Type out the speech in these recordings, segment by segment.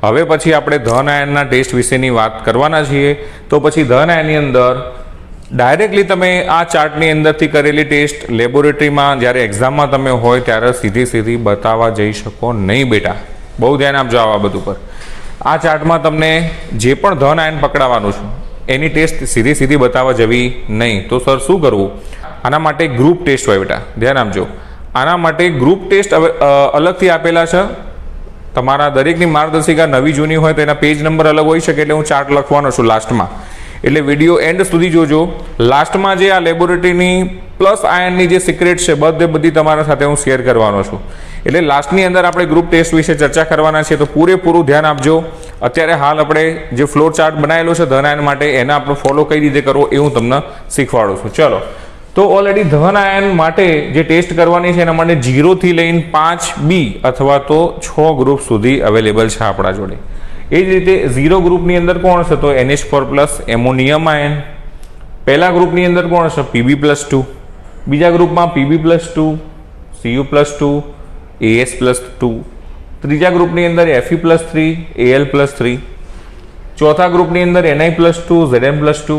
હવે પછી આપણે ધન આયનના ટેસ્ટ વિશેની વાત કરવાના છીએ. તો પછી ધન આયનની અંદર ડાયરેક્ટલી તમે આ ચાર્ટની અંદરથી કરેલી ટેસ્ટ લેબોરેટરીમાં જ્યારે એક્ઝામમાં તમે હોય ત્યારે સીધી બતાવવા જઈ શકો નહીં બેટા. બહુ ધ્યાન આપજો આવા બધું પર. આ ચાર્ટમાં તમને જે પણ ધન આયન પકડાવવાનું છે એની ટેસ્ટ સીધી બતાવવા જવી નહીં. તો સર શું કરવું? આના માટે ગ્રુપ ટેસ્ટ હોય બેટા, ધ્યાન આપજો. આના માટે ગ્રુપ ટેસ્ટ અલગથી આપેલા છે. તમારા દરેકની માર્ગદર્શિકા નવી જૂની હોય તો એના પેજ નંબર અલગ હોઈ શકે, એટલે હું ચાર્ટ લખવાનો છું લાસ્ટમાં. એટલે વિડીયો એન્ડ સુધી જોજો. લાસ્ટમાં જે આ લેબોરેટરીની પ્લસ આયનની જે સિક્રેટ છે બધી તમારા સાથે હું શેર કરવાનો છું. એટલે લાસ્ટની અંદર આપણે ગ્રુપ ટેસ્ટ વિશે ચર્ચા કરવાના છે, તો પૂરેપૂરું ધ્યાન આપજો. અત્યારે હાલ આપણે જે ફ્લો ચાર્ટ બનાવેલો છે ધન આયન માટે એને આપણે ફોલો કઈ રીતે કરવો એ હું તમને શીખવાડું છું. ચલો, તો ઓલરેડી ધન આયન માટે જે ટેસ્ટ કરવાની છે એના માટે 0 થી લઈને 5B અથવા તો 6 ગ્રુપ સુધી અવેલેબલ છે આપણા જોડે. એ જ રીતે 0 ગ્રુપની અંદર કોણ છે? તો NH4+ એમોનિયમ આયન. પહેલા ગ્રુપની અંદર કોણ છે? Pb+2. બીજા ગ્રુપમાં Pb+2, Cu+2, As+2. ત્રીજા ગ્રુપની અંદર Fe+3, Al+3. ચોથા ગ્રુપની અંદર Ni+2, Zn+2.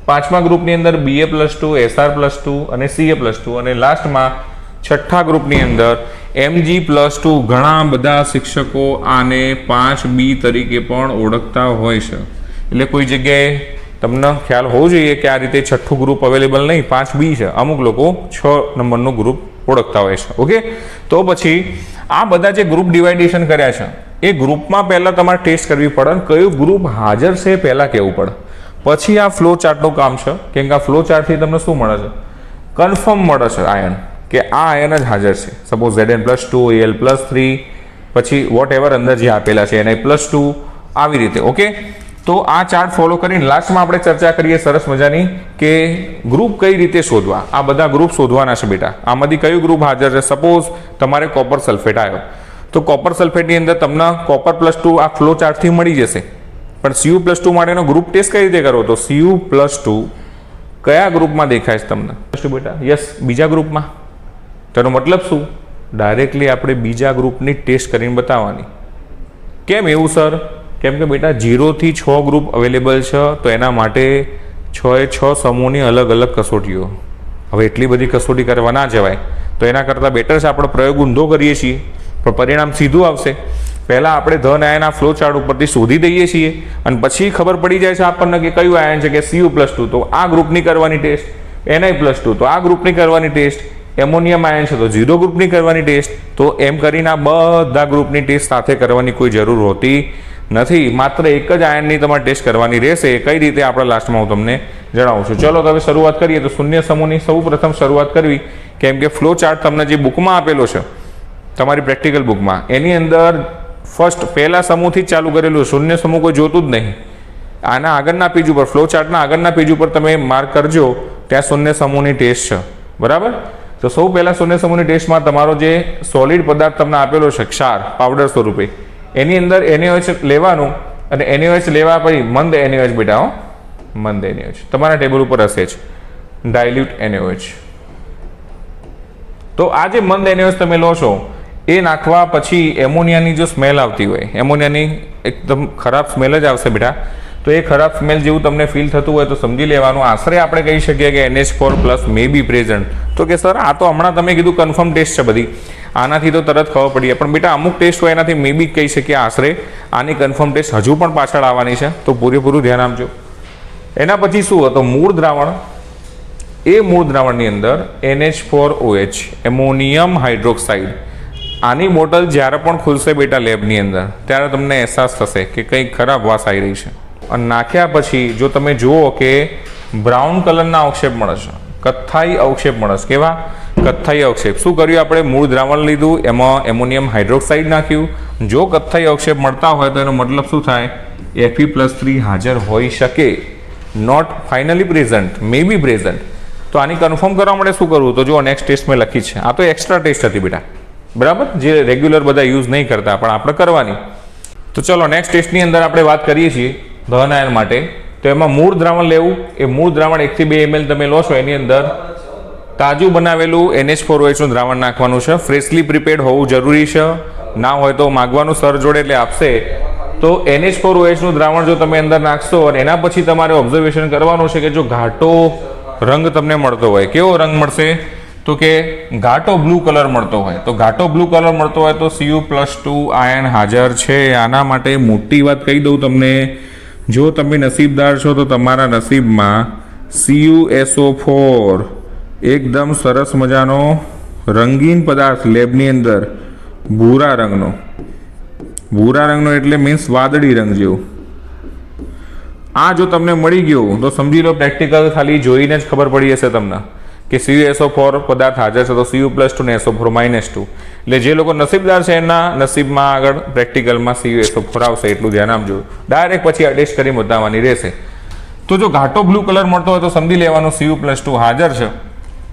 પાંચમા ગ્રુપની અંદર Ba+2, Sr+2 અને Ca+2. અને લાસ્ટમાં છઠ્ઠા ગ્રુપની અંદર Mg+2. ઘણા બધા શિક્ષકો આને 5B તરીકે પણ ઓળખતા હોય છે. એટલે કોઈ જગ્યાએ તમને ખ્યાલ હોવો જોઈએ કે આ રીતે છઠ્ઠું ગ્રુપ અવેલેબલ નહીં, 5B છે. અમુક લોકો 6 નંબરનું ગ્રુપ ઓળખતા હોય છે. ઓકે, તો પછી આ બધા જે ગ્રુપ ડિવાઇડેશન કર્યા છે એ ગ્રુપમાં પહેલાં તમારે ટેસ્ટ કરવી પડે. કયું ગ્રુપ હાજર છે પહેલાં કહેવું પડે, પછી આ ફ્લો ચાર્ટનું કામ છે. કેમ કે આ ફ્લો ચાર્ટથી તમને શું મળે છે? કન્ફર્મ મળે છે આયન, કે આ આયન જ હાજર છે. સપોઝ Zn+2, Al+3, પછી વોટ એવર અંદર જે આપેલા છે Ni+2, આવી રીતે. ઓકે, તો આ ચાર્ટ ફોલો કરીને લાસ્ટમાં આપણે ચર્ચા કરીએ સરસ મજાની કે ગ્રુપ કઈ રીતે શોધવા. આ બધા ગ્રુપ શોધવાના છે બેટા. આમાંથી કયું ગ્રુપ હાજર છે? સપોઝ તમારે કોપર સલ્ફેટ આવ્યો, તો કોપર સલ્ફેટની અંદર તમને Copper+2 આ ફ્લો ચાર્ટથી મળી જશે. પણ Cu+2 માટેનો ગ્રુપ ટેસ્ટ કઈ રીતે કરવો? તો Cu+2 કયા ગ્રુપમાં દેખાય છે તમને? બેટા યસ, બીજા ગ્રુપમાં. તેનો મતલબ શું? ડાયરેક્ટલી આપણે બીજા ગ્રુપની ટેસ્ટ કરીને બતાવવાની. કેમ એવું સર? કેમ કે બેટા 0 થી 6 ગ્રુપ અવેલેબલ છે, તો એના માટે 6 સમૂહની અલગ અલગ કસોટીઓ. હવે એટલી બધી કસોટી કરવા ના જવાય, તો એના કરતાં બેટર છે આપણે પ્રયોગ ઊંધો કરીએ છીએ પણ પરિણામ સીધું આવશે. પહેલાં આપણે ધન આયન આ ફ્લો ચાર્ટ ઉપરથી શોધી દઈએ છીએ અને પછી ખબર પડી જાય છે આપણને કે કયું આયન છે. કે Cu+2 તો આ ગ્રુપની કરવાની ટેસ્ટ, Ni+2 તો આ ગ્રુપની કરવાની ટેસ્ટ, એમોનિયમ આયન છે તો 0 ગ્રુપની કરવાની ટેસ્ટ. તો એમ કરીને આ બધા ગ્રુપની ટેસ્ટ સાથે કરવાની કોઈ જરૂર હોતી નથી. માત્ર એક જ આયનની તમારે ટેસ્ટ કરવાની રહેશે. કઈ રીતે આપણે લાસ્ટમાં હું તમને જણાવું છું. ચલો, તો હવે શરૂઆત કરીએ. તો શૂન્ય સમૂહની સૌ પ્રથમ શરૂઆત કરવી, કેમ કે ફ્લો ચાર્ટ તમને જે બુકમાં આપેલો છે તમારી પ્રેક્ટિકલ બુકમાં, એની અંદર ફર્સ્ટ પહેલા સમૂહથી જ ચાલુ કરેલું. શૂન્ય સમૂહ કોઈ જોતું જ નહીં. આના આગળના પેજ ઉપર, ફ્લો ચાર્ટના આગળના પેજ ઉપર તમે માર્ક કરજો, ત્યાં શૂન્ય સમૂહની ટેસ્ટ છે. બરાબર? તો સૌ પહેલાં શૂન્ય સમૂહની ટેસ્ટમાં તમારો જે સોલિડ પદાર્થ તમને આપેલો છે ક્ષાર પાવડર સ્વરૂપે, એની અંદર NaOH લેવાનું અને NaOH લેવા પછી મંદ NaOH બેટા, હો મંદ NaOH તમારા ટેબલ ઉપર હશે જ, ડાયલ્યુટ NaOH. તો આ જે મંદ NaOH તમે લો છો એ નાખવા પછી એમોનિયાની જો સ્મેલ આવતી હોય, એમોનિયાની એકદમ ખરાબ સ્મેલ જ આવશે બેટા. તો એ ખરાબ સ્મેલ જેવું તમને ફીલ થતું હોય તો સમજી લેવાનું આશરે આપણે કહી શકીએ કે NH4+ મે બી પ્રેઝન્ટ. તો કે સર આ તો હમણાં તમે કીધું કન્ફર્મ ટેસ્ટ છે બધી, આનાથી તો તરત ખબર પડી. પણ બેટા અમુક ટેસ્ટ હોય એનાથી મે બી કહી શકીએ આશરે. આની કન્ફર્મ ટેસ્ટ હજુ પણ પાછળ આવવાની છે, તો પૂરેપૂરું ધ્યાન આપજો. એના પછી શું હતો? મૂળ દ્રાવણ. એ મૂળ દ્રાવણની અંદર NH4OH એમોનિયમ હાઇડ્રોક્સાઇડ. આની બોટલ જ્યારે પણ ખુલશે બેટા લેબની અંદર, ત્યારે તમને અહેસાસ થશે કે કંઈક ખરાબ વાસ આવી રહી છે. અને નાખ્યા પછી જો તમે જુઓ કે બ્રાઉન કલરના અવક્ષેપ મળે છે, કથ્થાઈ અવક્ષેપ મળે છે. કેવા? કથ્થાઈ અવક્ષેપ. શું કર્યું આપણે? મૂળ દ્રાવણ લીધું, એમાં એમોનિયમ હાઇડ્રોક્સાઇડ નાખ્યું. જો કથ્થાઈ અવક્ષેપ મળતા હોય તો એનો મતલબ શું થાય? Fe+3 હાજર હોઈ શકે. Not finally present, may be present. તો આની કન્ફર્મ કરવા માટે શું કરવું? તો જો નેક્સ્ટ ટેસ્ટ મેં લખી છે. આ તો એક્સ્ટ્રા ટેસ્ટ હતી બેટા, બરાબર, જે રેગ્યુલર બધા યુઝ નહીં કરતા પણ આપણે કરવાની. તો ચલો નેક્સ્ટ ટેસ્ટની અંદર આપણે વાત કરીએ છીએ ધન આયન માટે. તો એમાં મૂળ દ્રાવણ લેવું. એ મૂળ દ્રાવણ 1 થી 2 ml તમે લો છો, એની અંદર તાજું બનાવેલું NH4OH નું દ્રાવણ નાખવાનું છે. ફ્રેશલી પ્રિપેર્ડ હોવું જરૂરી છે. ના હોય તો માગવાનું સર જોડે એટલે આપશે. તો NH4OH નું દ્રાવણ જો તમે અંદર નાખશો અને એના પછી તમારે ઓબ્ઝર્વેશન કરવાનું છે કે જો ઘાટો રંગ તમને મળતો હોય, કેવો રંગ મળશે? તો કે ઘાટો બ્લુ કલર મળતો હોય. તો ઘાટો બ્લુ કલર મળતો હોય તો Cu+2 આયન હાજર છે. આના માટે મોટી વાત કહી દઉં તમને, જો તમે નસીબદાર છો તો તમારા નસીબમાં CuSO4 એકદમ સરસ મજાનો રંગીન પદાર્થ લેબની અંદર ભૂરા રંગનો એટલે મીન્સ વાદળી રંગ જેવું, આ જો તમને મળી ગયો તો સમજી લો પ્રેક્ટિકલ ખાલી જોઈને જ ખબર પડી હશે તમને કે CuSO4 પદાર્થ હાજર છે તો Cu+2 ને SO4 -2. એટલે જે લોકો નસીબદાર છે એના નસીબમાં આગળ પ્રેક્ટિકલમાં CuSO4 આવશે, એટલું ધ્યાન આપજો. ડાયરેક્ટ પછી આ ટેસ્ટ કરી બતાવવાની રહેશે. તો જો ઘાટો બ્લુ કલર મળતો હોય તો સમજી લેવાનું Cu+2 હાજર છે,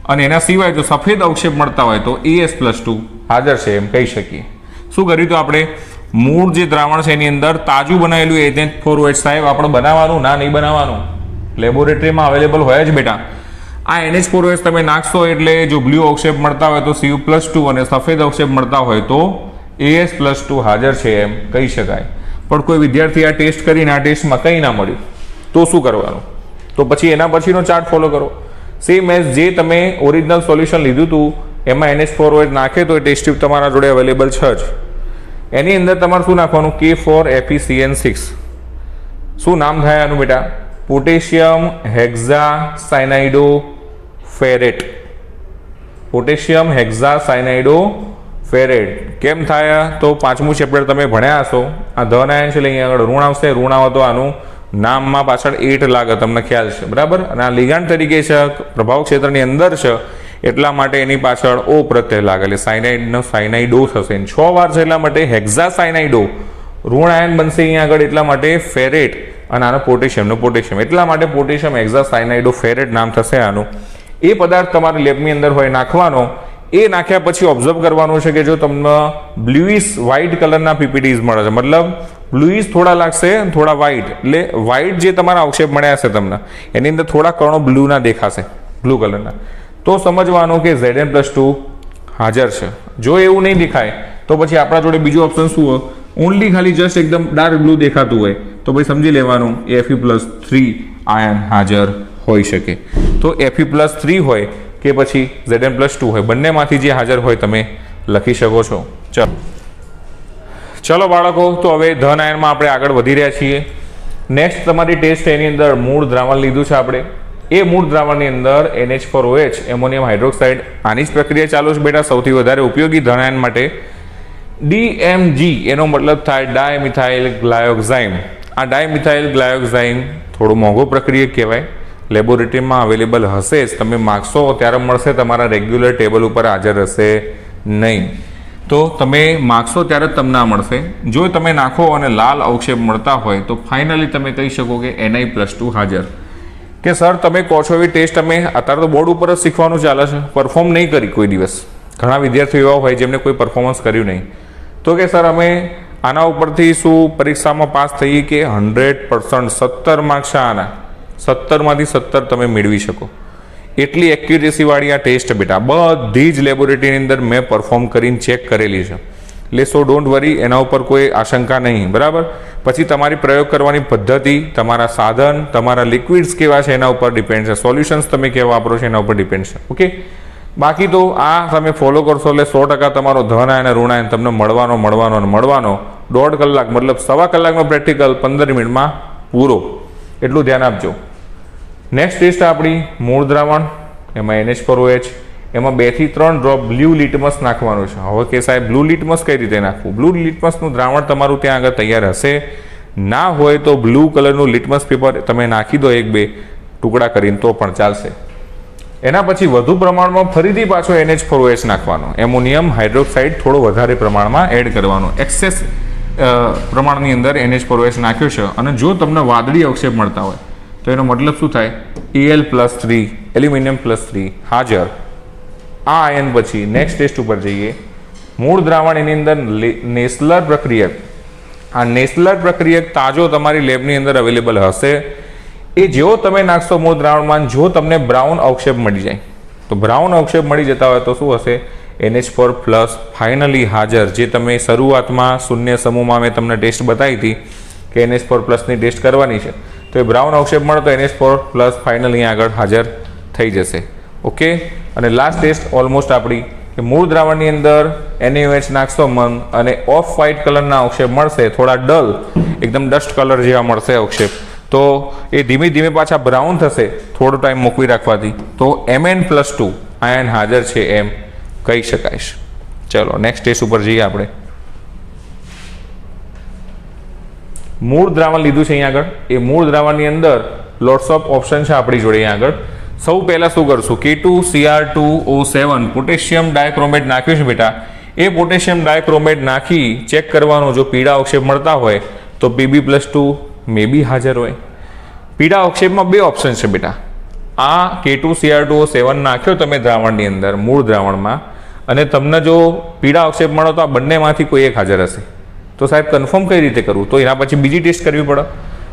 અને એના સિવાય જો સફેદ અવક્ષેપ મળતા હોય તો As+2 હાજર છે એમ કહી શકીએ. શું કર્યું તો આપણે મૂળ જે દ્રાવણ છે એની અંદર તાજું બનાવેલું NH4OH સાહેબ આપણે બનાવવાનું ના નહીં બનાવવાનું, લેબોરેટરીમાં અવેલેબલ હોય જ બેટા. આ NH4OH તમે નાખશો એટલે જો બ્લુ અવક્ષેપ મળતા હોય તો Cu+2 અને સફેદ અવક્ષેપ મળતા હોય તો As+2 હાજર છે એમ કહી શકાય. પણ કોઈ વિદ્યાર્થી આ ટેસ્ટ કરીને આ ટેસ્ટમાં કંઈ ના મળ્યું તો શું કરવાનું? તો પછી એના પછીનો ચાર્ટ ફોલો કરો. સેમ એઝ જે તમે ઓરિજિનલ સોલ્યુશન લીધું હતું એમાં NH4OH નાખે તો એ ટેસ્ટ ટ્યુબ તમારા જોડે અવેલેબલ છે જ. એની અંદર તમારે શું નાખવાનું? K4FeCN6. શું નામ થાય આનું બેટા? પોટેશિયમ હેક્ઝાસાયનાઇડોફેરેટ. પોટેશિયમ હેક્ઝાસાયનાઇડોફેરેટ કેમ થાય? તો 5મું ચેપ્ટર તમે ભણ્યા હશો. આ ધન આયન છે એટલે અહીંયા આગળ ઋણ આવશે, ઋણ આવે તો આનું નામમાં પાછળ 8 લાગે, તમને ખ્યાલ છે બરાબર. અને આ લિગાન્ડ તરીકે છે, પ્રભાવ ક્ષેત્રની અંદર છે એટલા માટે એની પાછળ O પ્રત્યય લાગે એટલે સાયનાઇડનો સાયનાઇડો થશે. 6 વાર છે એટલા માટે હેક્ઝાસાયનાઇડો ઋણ આયન બનશે અહીંયા આગળ, એટલા માટે ફેરેટ. અને આનો પોટેશિયમ એટલા માટે પોટેશિયમ હેક્ઝાસાયનાઇડોફેરેટ નામ થશે આનું. એ પદાર્થ તમારે લેબની અંદર હોય નાખવાનો. એ નાખ્યા પછી ઓબ્ઝર્વ કરવાનું છે કે જો તમને બ્લુઇશ વ્હાઇટ કલરના પીપીટીઝ મળે છે, મતલબ બ્લુઇશ થોડા લાગશે, થોડા વ્હાઇટ, એટલે વ્હાઇટ જે તમારા અવક્ષેપ મળ્યા હશે તમને એની અંદર થોડા કણો બ્લુના દેખાશે, બ્લુ કલરના, તો સમજવાનું કે Zn+2 હાજર છે. જો એવું નહીં દેખાય તો પછી આપણા જોડે બીજું ઓપ્શન શું હોય? ઓનલી ખાલી જસ્ટ એકદમ ડાર્ક બ્લુ દેખાતું હોય તો ભાઈ સમજી લેવાનું Fe+3 આયન હાજર હોઈ શકે. તો Fe+3 હોય કે પછી Zn+2 હોય, બંનેમાંથી જે હાજર હોય તમે લખી શકો છો. ચલો બાળકો, તો હવે ધન આયનમાં આપણે આગળ વધી રહ્યા છીએ. નેક્સ્ટ તમારી ટેસ્ટ એની અંદર મૂળ દ્રાવણ લીધું છે આપણે. એ મૂળ દ્રાવણની અંદર NH4OH એમોનિયમ હાઇડ્રોક્સાઇડ, આની જ પ્રક્રિયા ચાલુ છે બેટા. સૌથી વધારે ઉપયોગી ધન આયન માટે DMG એનો મતલબ થાય ડાયમિથાઇલ ગ્લાયોક્સાઇમ. આ ડાયમિથાઇલ ગ્લાયોક્સાઇમ થોડું મોંઘો પ્રક્રિયા કહેવાય, લેબોરેટરીમાં અવેલેબલ હશે જ, તમે માગશો ત્યારે મળશે, તમારા રેગ્યુલર ટેબલ ઉપર હાજર હશે નહીં. તો તમે માગશો ત્યારે જ તમને મળશે. જો તમે નાખો અને લાલ અવક્ષેપ મળતા હોય તો ફાઇનલી તમે કહી શકો કે Ni+2 હાજર. કે સર તમે કહો છો એવી ટેસ્ટ અમે અત્યારે તો બોર્ડ ઉપર જ શીખવાનું ચાલે છે, પરફોર્મ નહીં કરી કોઈ દિવસ. ઘણા વિદ્યાર્થીઓ એવા હોય જેમને કોઈ પરફોર્મન્સ કર્યું નહીં. તો કે સર અમે આના ઉપરથી શું પરીક્ષામાં પાસ થઈએ કે 100%, 17 માર્ક્સ છે આના, 17માંથી 17 તમે મેળવી શકો એટલી એક્યુરેસીવાળી આ ટેસ્ટ બેટા બધી જ લેબોરેટરીની અંદર મેં પરફોર્મ કરીને ચેક કરેલી છે. એટલે સો ડોન્ટ વરી, એના ઉપર કોઈ આશંકા નહીં, બરાબર. પછી તમારી પ્રયોગ કરવાની પદ્ધતિ, તમારા સાધન, તમારા લિક્વિડ્સ કેવા છે એના ઉપર ડિપેન્ડ છે, સોલ્યુશન્સ તમે કેવા વાપરો છો એના ઉપર ડિપેન્ડ છે. ઓકે, બાકી તો આ તમે ફોલો કરશો એટલે 100% તમારો ધન આયન ઋણ આયન તમને મળવાનો. 1.5 કલાક મતલબ 1.25 કલાકનો પ્રેક્ટિકલ 15 મિનિટમાં પૂરો, એટલું ધ્યાન આપજો. નેક્સ્ટ ટેસ્ટ આપણી મૂળ દ્રાવણ, એમાં NH4OH, એમાં 2 થી 3 ડ્રોપ બ્લુ લિટમસ નાખવાનું છે. હવે કે સાહેબ બ્લુ લિટમસ કઈ રીતે નાખવું? બ્લુ લિટમસનું દ્રાવણ તમારું ત્યાં આગળ તૈયાર હશે, ના હોય તો બ્લુ કલરનું લિટમસ પેપર તમે નાખી દો 1-2 ટુકડા કરીને તો પણ ચાલશે. એના પછી વધુ પ્રમાણમાં ફરીથી પાછો NH4OH નાખવાનો, એમોનિયમ હાઇડ્રોક્સાઇડ થોડો વધારે પ્રમાણમાં એડ કરવાનો. એક્સેસ પ્રમાણની અંદર NH4OH નાખ્યો છે અને જો તમને વાદળી અવક્ષેપ મળતા હોય તો એનો મતલબ શું થાય? Al+3 એલ્યુમિનિયમ+3 હાજર. આ આયન પછી નેક્સ્ટ ટેસ્ટ ઉપર જઈએ. મૂળ દ્રાવણ એની અંદર નેસલર પ્રક્રિયક, આ નેસલર પ્રક્રિયક તાજો તમારી લેબની અંદર અવેલેબલ હશે. એ જેવો તમે નાખશો મૂળ દ્રાવણમાં, જો તમને બ્રાઉન અવક્ષેપ મળી જાય તો બ્રાઉન અવક્ષેપ મળી જતા હોય તો શું હશે? NH4 પ્લસ ફાઇનલી હાજર, જે તમે શરૂઆતમાં શૂન્ય સમૂહમાં મેં તમને ટેસ્ટ બતાવી હતી કે NH4 પ્લસની ટેસ્ટ કરવાની છે, તો એ બ્રાઉન અવક્ષેપ મળે તો NH4 પ્લસ ફાઇનલી આગળ હાજર થઈ જશે. ઓકે, અને લાસ્ટ ટેસ્ટ ઓલમોસ્ટ આપણી કે મૂળ દ્રાવણની અંદર NaOH નાખશો મન અને ઓફ વ્હાઇટ કલરના અવક્ષેપ મળશે, થોડા ડલ એકદમ ડસ્ટ કલર જેવા મળશે અવક્ષેપ, તો એ ધીમે ધીમે પાછા બ્રાઉન થશે થોડો ટાઈમ મૂકવી રાખવાથી, તો Mn+2 આયન હાજર છે એમ કહી શકાય. ચલો નેક્સ્ટ ટેસ્ટ ઉપર જઈએ આપણે. મૂળ દ્રાવણ લીધું છે અહીંયા આગળ. એ મૂળ દ્રાવણની અંદર લોટ્સ ઓફ ઓપ્શન છે આપણી જોડે અહીંયા આગળ. સૌ પહેલાં શું કરશું, K2Cr2O7 પોટેશિયમ ડાયક્રોમેટ નાખ્યું છે બેટા. એ પોટેશિયમ ડાયક્રોમેટ નાખી ચેક કરવાનું, જો પીળા અવક્ષેપ મળતા હોય તો Pb+2 મે બી હાજર હોય. પીળા અવક્ષેપમાં બે ઓપ્શન છે બેટા. આ K2Cr2O7 નાખ્યો તમે દ્રાવણની અંદર મૂળ દ્રાવણમાં, અને તમને જો પીળા અવક્ષેપ મળે તો આ બંનેમાંથી કોઈ એક હાજર હશે. તો સાહેબ કન્ફર્મ કઈ રીતે કરવું, તો એના પછી બીજી ટેસ્ટ કરવી પડે.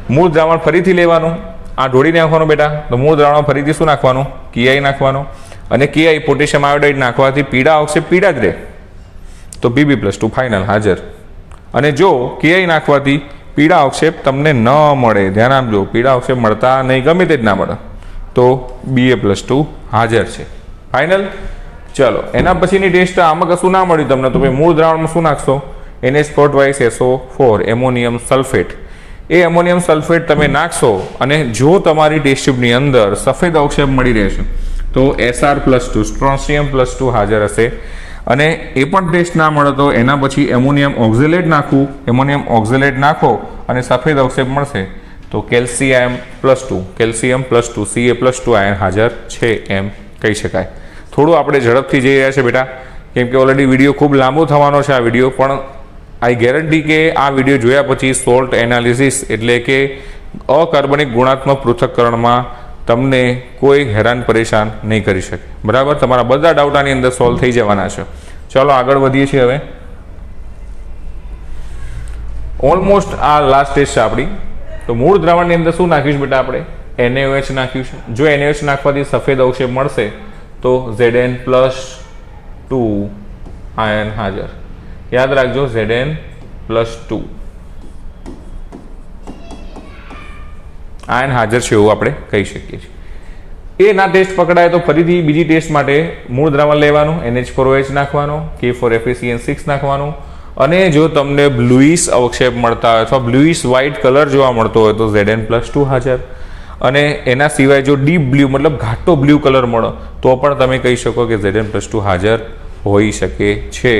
મૂળ દ્રાવણ ફરીથી લેવાનું, આ ઢોળી નાખવાનું બેટા. તો મૂળ દ્રાવણ ફરીથી શું નાખવાનું, KI નાખવાનું, અને KI પોટેશિયમ આયોડાઇડ નાખવાથી પીળા અવક્ષેપ પીળા જ રહે, તો Pb+2 ફાઇનલ હાજર. અને જો KI નાખવાથી પીળા અવક્ષેપ તમને ન મળે, ધ્યાન આપજો, પીળા અવક્ષેપ મળતા નહીં, ગમે તે જ ના મળે, તો Ba+2 હાજર છે ફાઇનલ. ચલો એના પછીની ટેસ્ટ, આમાં કશું ના મળ્યું તમને તો ભાઈ મૂળ દ્રાવણમાં શું નાખશો, NH4 એમોનિયમ સલ્ફેટ. એ એમોનિયમ સલ્ફેટ તમે નાખશો, અને જો તમારી ટેસ્ટ ટ્યુબની અંદર સફેદ અવક્ષેપ મળી રહેશે તો Sr+2 સ્ટ્રોન્શિયમ+2 હાજર હશે. અને એ પણ ટેસ્ટ ના મળે તો એના પછી એમોનિયમ ઓક્ઝેલેટ નાખવું, એમોનિયમ ઓક્ઝેલેટ નાખો અને સફેદ અવક્ષેપ મળશે તો કેલ્શિયમ+2 Ca+2 આયન હાજર છે એમ કહી શકાય. થોડું આપણે ઝડપથી જઈ રહ્યા છે બેટા, કેમ કે ઓલરેડી વિડીયો ખૂબ લાંબો થવાનો છે આ વિડીયો, પણ આઈ ગેરંટી કે આ વિડીયો જોયા પછી સોલ્ટ એનાલિસિસ એટલે કે અકાર્બનિક ગુણાત્મક પૃથ્થકરણમાં તમને કોઈ હેરાન પરેશાન નહીં કરી શકે. બરાબર, તમારા બધા ડાઉટ આની અંદર સોલ્વ થઈ જવાના છે. ચાલો આગળ વધીએ છીએ હવે. ઓલમોસ્ટ આ લાસ્ટ ટેસ્ટ છે આપણી. તો મૂળ દ્રાવણની અંદર શું નાખ્યું છે બેટા આપણે, NaOH નાખ્યું છે. જો NaOH નાખવાથી સફેદ અવક્ષેપ મળશે તો Zn+2 આયન હાજર. યાદ રાખજો, Zn+2 આયન હાજર છે એવું આપણે કહી શકીએ છીએ. એના ટેસ્ટ પકડાય તો ફરીથી બીજી ટેસ્ટ માટે મૂળ દ્રાવણ લેવાનું, NH4OH નાખવાનો, K4FeCN6 નાખવાનું, અને જો તમને બ્લુઇશ અવક્ષેપ મળતા હોય અથવા બ્લુઇશ વ્હાઇટ કલર જોવા મળતો હોય તો Zn+2 હાજર. અને એના સિવાય જો ડીપ બ્લુ મતલબ ઘાટો બ્લુ કલર મળે તો પણ તમે કહી શકો કે Zn+2 હાજર હોઈ શકે છે.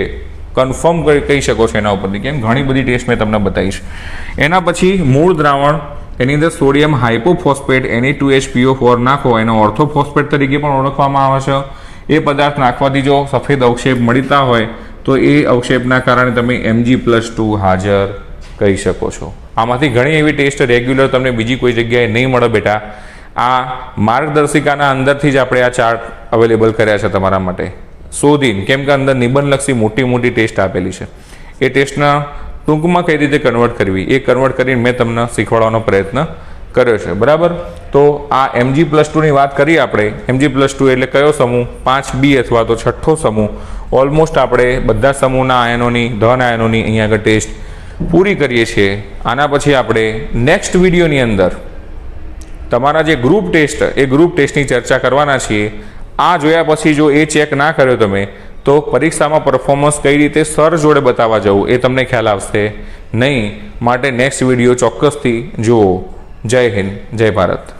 કન્ફર્મ કહી શકો છો એના ઉપરથી, કેમ ઘણી બધી ટેસ્ટ મેં તમને બતાવીશ. એના પછી મૂળ દ્રાવણ, એની અંદર સોડિયમ હાઇપોફોસ્ફેટ Na2HPO4 નાખો, એનો ઓર્થોફોસ્ફેટ તરીકે પણ ઓળખવામાં આવે છે. એ પદાર્થ નાખવાથી જો સફેદ અવક્ષેપ મળતા હોય તો એ અવક્ષેપના કારણે તમે Mg+2 હાજર કહી શકો છો. આમાંથી ઘણી એવી ટેસ્ટ રેગ્યુલર તમને બીજી કોઈ જગ્યાએ નહીં મળે બેટા. આ માર્ગદર્શિકાના અંદરથી જ આપણે આ ચાર્ટ અવેલેબલ કર્યા છે તમારા માટે શોધીને, કેમ કે અંદર નિબંધલક્ષી મોટી મોટી ટેસ્ટ આપેલી છે. એ ટેસ્ટના ટૂંકમાં કઈ રીતે કન્વર્ટ કરવી એ કન્વર્ટ કરીને મેં તમને શીખવાડવાનો પ્રયત્ન કર્યો છે. બરાબર, તો આ Mg+2ની વાત કરીએ આપણે. Mg+2 એટલે કયો સમૂહ, 5B અથવા તો છઠ્ઠો સમૂહ. ઓલમોસ્ટ આપણે બધા સમૂહના આયનોની, ધન આયનોની અહીંયા આગળ ટેસ્ટ પૂરી કરીએ છીએ. આના પછી આપણે નેક્સ્ટ વિડીયોની અંદર તમારા જે ગ્રુપ ટેસ્ટ, એ ગ્રુપ ટેસ્ટની ચર્ચા કરવાના છીએ. આ જોયા પછી જો એ ચેક ના કર્યો તમે તો પરીક્ષામાં પરફોર્મન્સ કઈ રીતે સર જોડે બતાવવા જવું એ તમને ખ્યાલ આવશે નહીં. માટે નેક્સ્ટ વિડીયો ચોક્કસથી જુઓ. જય હિન્દ, જય ભારત.